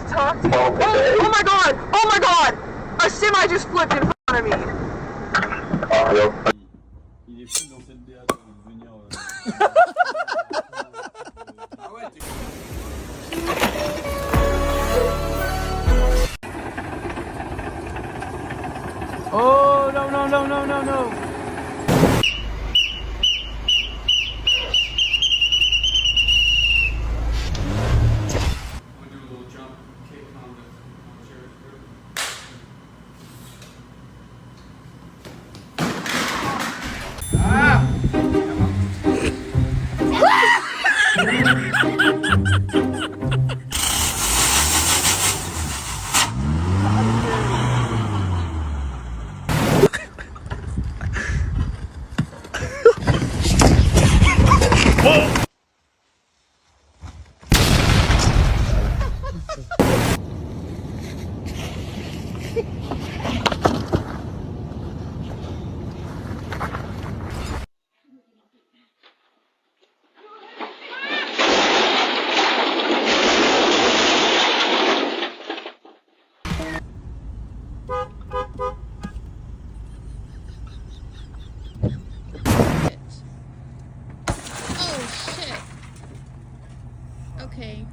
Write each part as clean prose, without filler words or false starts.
to talk to you. Oh my god! Oh my god! A semi just flipped in front of me. Il est fou dans cette DA de venir. Ah ouais, t'es. Oh no no no no no no! Okay.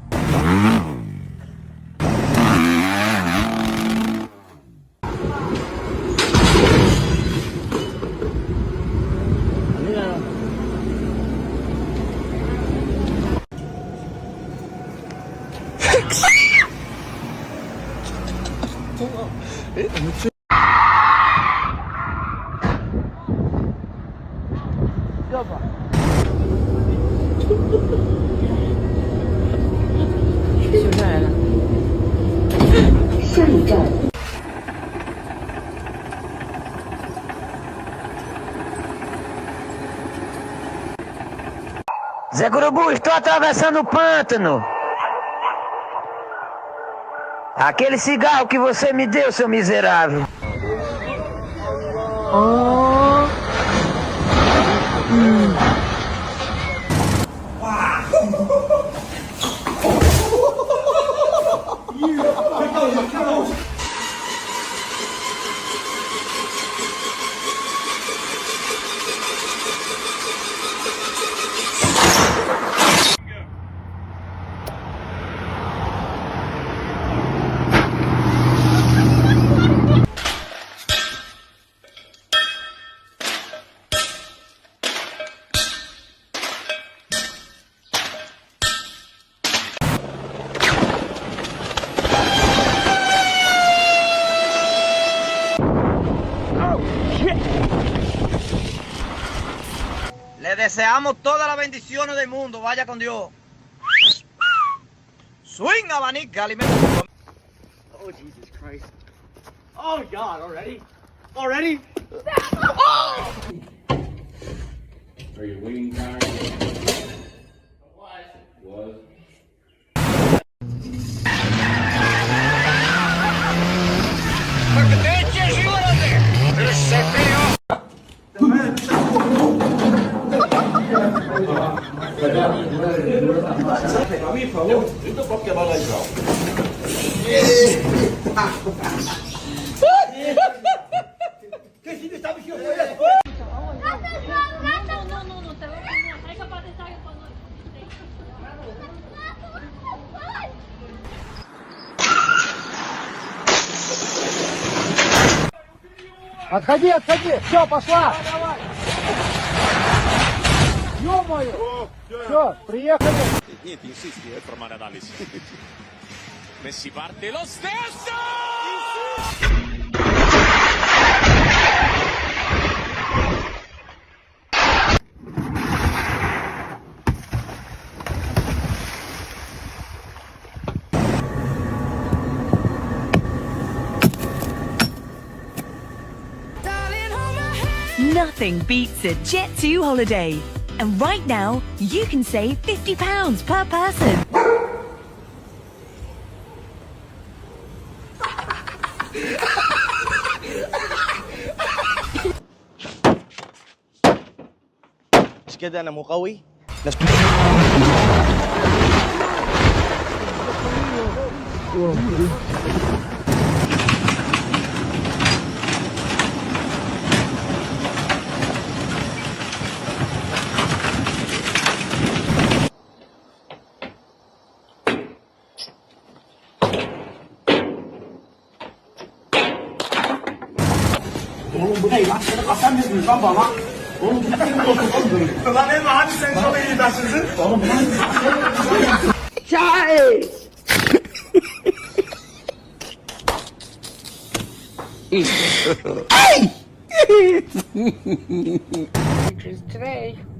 Zé Gurubu, estou atravessando o pântano. Aquele cigarro que você me deu, seu miserável. Le deseamos todas las bendiciones del mundo. Vaya con Dios. Swing, abanica, alimento. Oh, Jesus Christ. Oh, God, already? Already? Oh! Are you waiting time? Was. A mim, por favor, eu posso quebrar lá igual. Que filho estava aqui? Отходи, отходи! Все, пошла! Ё-моё! Все, приехали! Niente, insisti per male analisi. Messi parte lo stesso! Nothing beats a Jet2 holiday. And right now, you can save £50 per person. مش كده انا مقوي؟ Oğlum bu ne lan? Seni kasem dediniz lan bana. Oğlum bu senin olsun oğlum böyle. Lan Emre hadi sen çok iyi taşırsın. Oğlum Today.